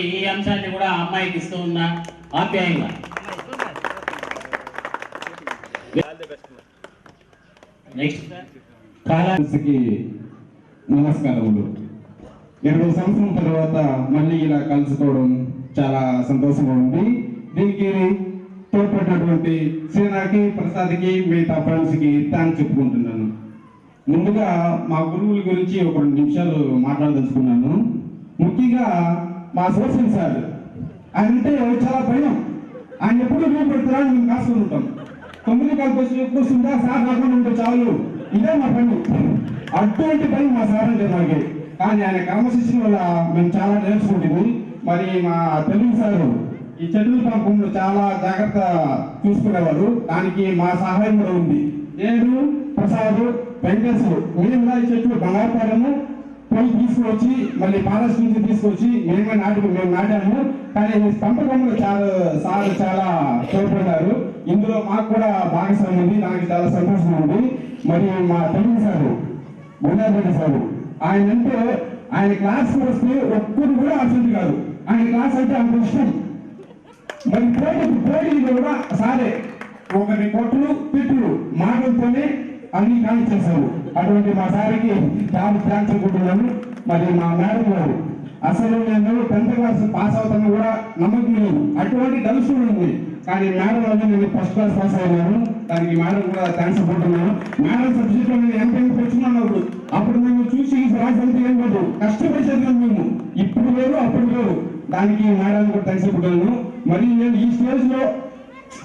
ఈ అంశాన్ని కూడా అమ్మాయికి ఇస్తూ ఉన్నా ఆప్యాయంగా. నెక్స్ట్ నమస్కారములు. 20 సంవత్సరం తర్వాత మళ్ళీ ఇలా కలుసుకోవడం చాలా సంతోషంగా ఉంది. దీనికి తోడ్పడినటువంటి శ్రీనాకి, ప్రసాద్కి, మిగతా ఫ్రెండ్స్కి థ్యాంక్స్ చెప్పుకుంటున్నాను. ముందుగా మా గురువుల గురించి ఒక 2 నిమిషాలు మాట్లాడదలుచుకున్నాను. ముఖ్యంగా మా సోషల్ సార్, ఆయన అంటే చాలా భయం. ఆయన ఎప్పుడు రూపు పెడతారా మేము కాసుకొని ఉంటాం. 9 కలిపి కూర్చుందా సార్ రాకుండా ఉంటే చాలు, ఇదే మా పని. అటువంటి పని మా సార్ అంటే మనకి. కానీ ఆయన క్రమశిక్షణ వల్ల మేము చాలా నేర్చుకుంటుంది. మరి మా తెలుగు సారు ఈ చెట్ల పంపంలో చాలా జాగ్రత్త చూసుకునేవారు. దానికి మా సహాయం కూడా ఉంది. నేను, ప్రసాద్, వెంకటేశ్వరు మేము ఈ చెట్లు బంగారుపాలెము పోయి తీసుకొచ్చి మళ్ళీ పాలస్ నుంచి తీసుకొచ్చి మేము నాటాము. కానీ పంపకంలో చాలా తోడ్పడ్డారు. ఇందులో మాకు కూడా భాగస్వామ్యం ఉంది. నాకు చాలా సంతోషం ఉంది. మరి మా తెలుగు సారు గుండారెడ్డి సారు, ఆయన అంటే ఆయన క్లాస్ వస్తే ఒక్కరు కూడా అసలు కాదు. ఆయన క్లాస్ అంటే అంత ఇష్టం. మరి పోటీలు కూడా సారే ఒకరి కొట్లు తిట్లు మాటలతోనే అన్ని కానిచ్చేశారు. అటువంటి మా సారికి చాలా థ్యాంక్స్ అనుకుంటున్నాను. మరి మా మేడం గారు, అసలు నేను 10th క్లాస్ పాస్ అవుతాను కూడా నమ్మకం లేదు. అటువంటి డల్స్ ఉంది. కానీ మేడం వల్ల నేను ఫస్ట్ క్లాస్ పాస్ అయ్యాను. దానికి మేడం కూడా థ్యాంక్స్ అనుకుంటున్నాను. మేడం సబ్జెక్ట్ లో నేను ఎంపీకి వచ్చినాను. అప్పుడు మేము చూసి రాసంటే ఏం లేదు, కష్టపడి చదివాను మేము. ఇప్పుడు వేరు అప్పుడు వేరు. దానికి మేడం కూడా థ్యాంక్స్ అనుకుంటున్నాను. మరి నేను ఈ స్టేజ్ లో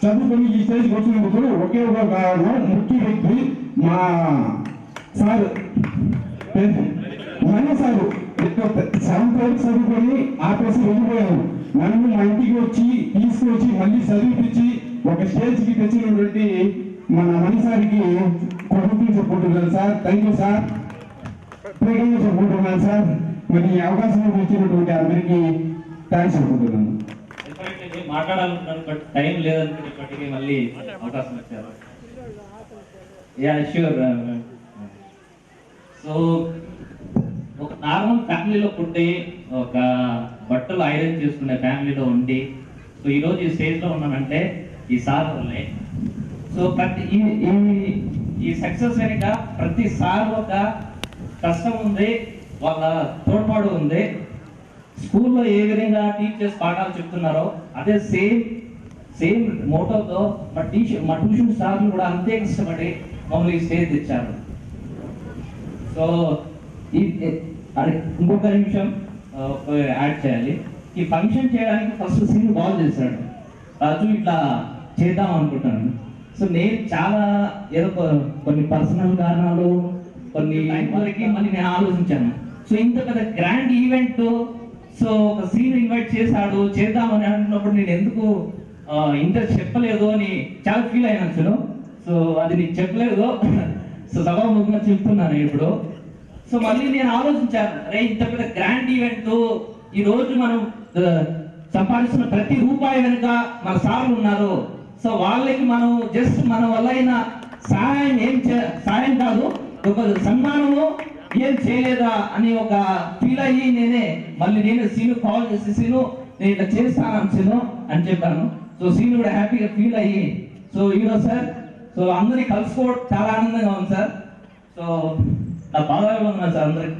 చదువుకొని ఈ స్టేజ్కి వచ్చినందుకు ఒకే ఒక కారణం, ముఖ్య వ్యక్తి మా సార్ మన సారు. 7th వరకు చదువుకొని ఆపేసి వెళ్ళిపోయారు. నన్ను మా ఇంటికి వచ్చి తీసుకొచ్చి మళ్ళీ చదివిపించి ఒక స్టేజ్కి తెచ్చినటువంటి మన మణిసారికి కొడుకు చెప్పుకుంటున్నాను సార్. Thank you sir. ప్రేమగా చెప్పుకుంటున్నాను సార్. మరి ఈ అవకాశం ఇచ్చినటువంటి అందరికీ థ్యాంక్స్ చెప్పుకుంటున్నాను. మాట్లాడాలనుకున్నాను, బట్ టైం లేదనుకుని ఇప్పటికీ మళ్ళీ అవకాశం ఇచ్చారు. Yeah sure. సో ఒక నార్మల్ ఫ్యామిలీలో పుట్టి ఒక బట్టలు ఐరన్ చేసుకునే ఫ్యామిలీలో ఉండి సో ఈరోజు ఈ స్టేజ్లో ఉన్నానంటే ఈ సార్ వల్లే. సో ప్రతి ఈ సక్సెస్ వెనుక ప్రతి సార్ ఒక కష్టం ఉంది, వాళ్ళ తోడ్పాటు ఉంది. స్కూల్లో ఏ విధంగా టీచర్స్ పాఠాలు చెప్తున్నారో అదే సేమ్ మోటోతో మా ట్యూషన్ సార్లు కూడా అంతే కష్టపడి మమ్మల్ని ఈ స్టేజ్ తెచ్చారు. సో ఇంకొక నిమిషం యాడ్ చేయాలి. ఈ ఫంక్షన్ చేయడానికి ఫస్ట్ సీన్ బాల్ చేశాడు రాజు, ఇట్లా చేద్దాం అనుకుంటున్నాను. సో నేను చాలా ఏదో కొన్ని పర్సనల్ కారణాలు కొన్ని వరకు మళ్ళీ నేను ఆలోచించాను. సో ఇంత పెద్ద గ్రాండ్ ఈవెంట్, సో ఒక సీన్ ఇన్వైట్ చేశాడు చేద్దామని అంటున్నప్పుడు నేను ఎందుకు ఇంత చెప్పలేదు అని చాలా ఫీల్ అయినా అసలు. సో అది నీకు చెప్పలేదు, సో సభాముఖంగా చెప్తున్నాను ఇప్పుడు. సో మళ్ళీ నేను ఆలోచించాను, అరే ఇంత పెద్ద గ్రాండ్ ఈవెంట్, ఈ రోజు మనం సంపాదిస్తున్న ప్రతి రూపాయి వెనుక మన సార్లు ఉన్నారు. సో వాళ్ళకి మనం జస్ట్ మన వల్ల అయిన సాయం కాదు, ఒక సన్మానము ఏం చేయలేదా అని ఒక ఫీల్ అయ్యి నేను సీను కాల్ చేసి సీను నేను ఇట్లా చేస్తాను సీను అని చెప్పాను. సో సీను కూడా హ్యాపీగా ఫీల్ అయ్యి సో ఈరోజు సార్ సో అందరినీ కలుసుకోవడం చాలా ఆనందంగా ఉంది సార్. సో నా బాధగా ఉన్నాను సార్ అందరికి.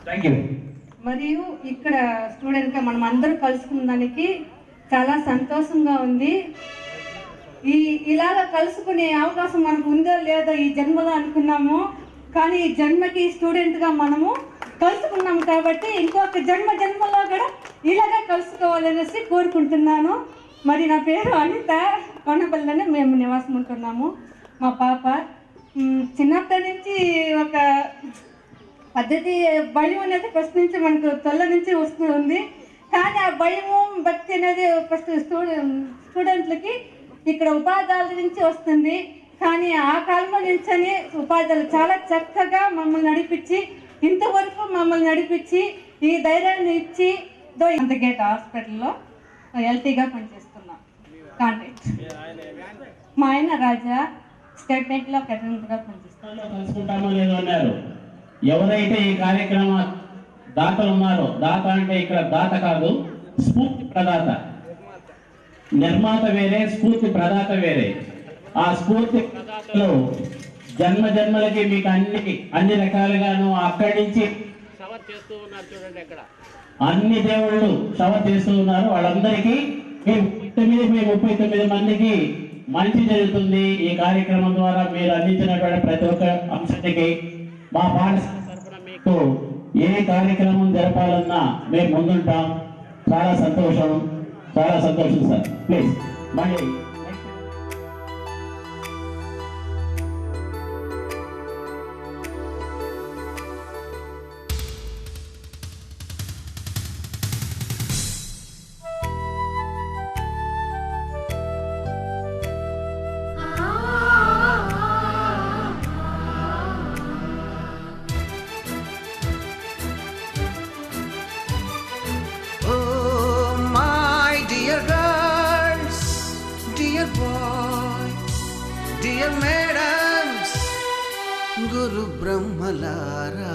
Thank you. మరియు ఇక్కడ స్టూడెంట్గా మనం అందరూ కలుసుకున్న దానికి చాలా సంతోషంగా ఉంది. ఇలాగ కలుసుకునే అవకాశం మనకు ఉందో లేదో ఈ జన్మలో అనుకున్నాము. కానీ ఈ జన్మకి స్టూడెంట్గా మనము కలుసుకున్నాము కాబట్టి ఇంకొక జన్మలో కూడా ఇలాగే కలుసుకోవాలనేసి కోరుకుంటున్నాను. మరి నా పేరు అనిత, కొండపల్లిలోనే మేము నివాసం ఉంటున్నాము. మా పాప చిన్నప్పటి నుంచి ఒక పద్ధతి భయం అనేది ఫస్ట్ నుంచి మనకు తొల్ల నుంచి వస్తూ ఉంది. కానీ ఆ భయము భక్తి అనేది ఫస్ట్ స్టూడెంట్లకి ఇక్కడ ఉపాధ్యాయుల నుంచి వస్తుంది. కానీ ఆ కాలంలో నుంచని ఉపాధ్యాయులు చాలా చక్కగా మమ్మల్ని నడిపించి ఇంతవరకు మమ్మల్ని నడిపించి ఈ ధైర్యాన్ని ఇచ్చి గేట్ హాస్పిటల్లో ఎల్టీగా పనిచేస్తున్నాం. కాంట్రాక్ట్ మా ఆయన రాజా స్టేట్ బ్యాంక్లో కరెంట్గా పనిచేస్తాం. కలుసుకుంటామో లేదో అన్నారు. ఎవరైతే ఈ కార్యక్రమం దాతలు ఉన్నారో, దాత అంటే ఇక్కడ దాత కాదు, స్ఫూర్తి ప్రదాత. నిర్మాత వేరే, స్ఫూర్తి ప్రదాత వేరే. ఆ స్ఫూర్తి ప్రదాతలో జన్మ జన్మలకి మీకు అన్ని రకాలుగాను అక్కడి నుంచి షవర్ చేస్తూ ఉన్నారు. చూడండి అక్కడ అన్ని దేవుళ్ళు షవర్ చేస్తూ ఉన్నారు. వాళ్ళందరికీ మీ 39 మందికి మంచి జరుగుతుంది. ఈ కార్యక్రమం ద్వారా మీరు అందించినటువంటి ప్రతి ఒక్క అంశానికి మా పాఠశాల తరఫున మీకు ఏ కార్యక్రమం జరపాలన్నా మేము ముందుంటాం. చాలా సంతోషం సార్. ప్లీజ్ మళ్ళీ డియర్ మేడమ్స్, గురు బ్రహ్మలారా,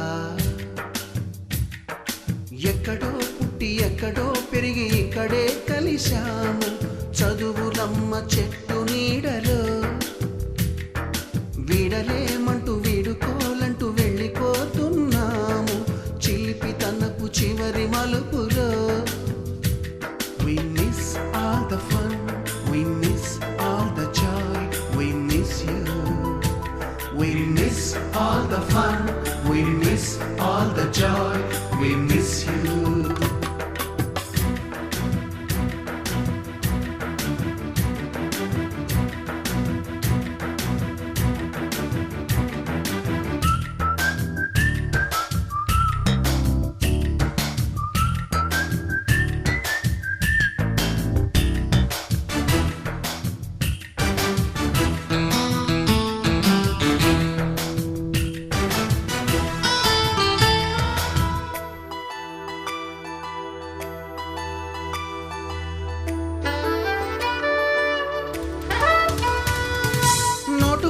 ఎక్కడో పుట్టి ఎక్కడో పెరిగి ఇక్కడే కలిశాము. చదువులమ్మ చెట్టు నీడలో వీడలేమంటూ వీడుకోలంటూ వెళ్ళిపోతున్నాము. చిలిపి తనపు చివరి మలుపులో we miss all the fun, we miss all the joy, we miss you. We miss all the fun, we miss all the joy, we miss you.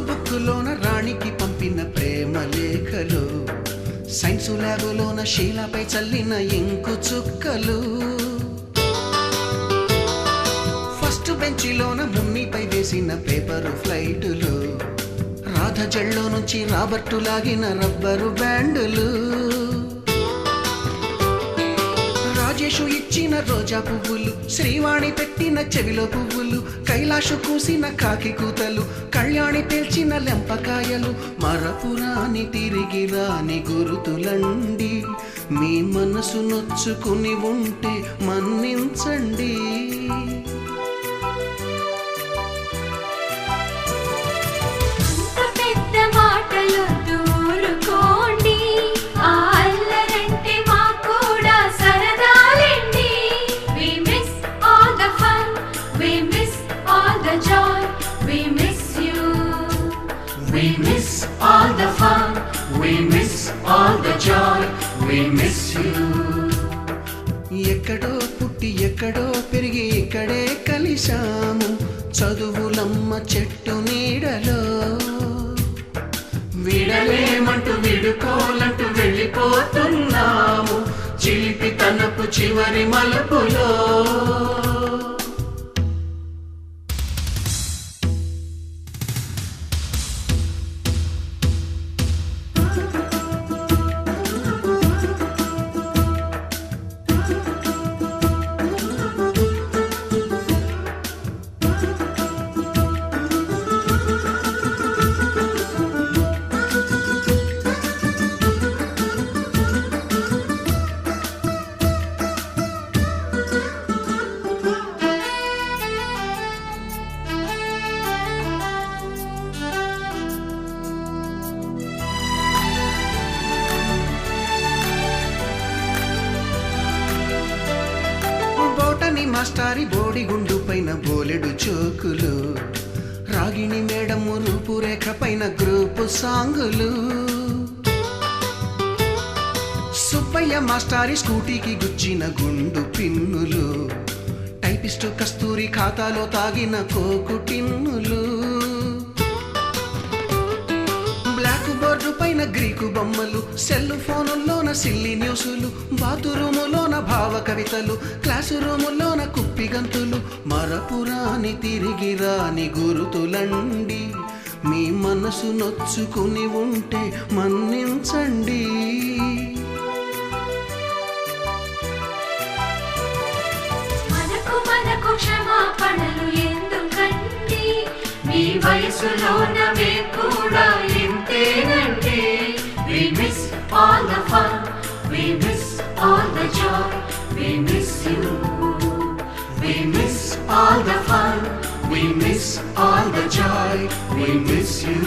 బుక్కులోన రాణికి పంపిన ప్రేమ లేఖలు, సైన్సు ల్యాబులోన శీలపై చల్లిన ఇంకు చుక్కలు, ఫస్ట్ బెంచిలోన మున్నిపై వేసిన పేపరు ఫ్లైటులు, రాధ జల్లో నుంచి రాబర్టు లాగిన rubber బ్యాండులు, Rajesh ఇచ్చిన రోజా పువ్వులు, శ్రీవాణి పెట్టిన చెవిలో పువ్వులు, కైలాషు కూసిన కాకి కూతలు, కళ్యాణి పేల్చిన లెంపకాయలు, మరపురాని తిరిగి రాని గురుతులండి. మీ మనసు నొచ్చుకుని ఉంటే మన్నించండి. We miss all the fun, we miss all the joy, we miss you. ఎక్కడో పుట్టి ఎక్కడో పెరిగి ఇక్కడే కలిశాము. చదువులమ్మ చెట్టు నీడలో వీడలేమంటూ వీడుకోలంటూ వెళ్ళిపోతున్నాము. చిలిపి తనపు చివరి మలుపులో మాస్టారి బోడిగుండు పైన బోలెడు చోకులు, రాగిణి మేడము రూపురేఖ పైన గ్రూపు సాంగులు, సుబ్బయ్య మాస్టారి స్కూటీకి గుచ్చిన గుండు పిన్నులు, టైపిస్టు కస్తూరి ఖాతాలో తాగిన కోకు టిన్నులు, బ్లాక్ బోర్డ్ బోర్డు పైన గ్రీకు బొమ్మలు, సెల్ ఫోనుల్లోన సిల్లి న్యూసులు, బాతురూములోన భావ కవితలు, క్లాసు రూములోన కుప్పి గంతులు, మరపురాని తిరిగి రాని గురుతులండి. మీ మనసు నొచ్చుకుని ఉంటే మన్నించండి. మనకు క్షమాపణలు ఎందుకండి, మీ వయసులోన మేము కూడా ఇంతేనండి. We miss all the fun, we miss all the joy, we miss you. We miss all the fun, we miss all the joy, we miss you.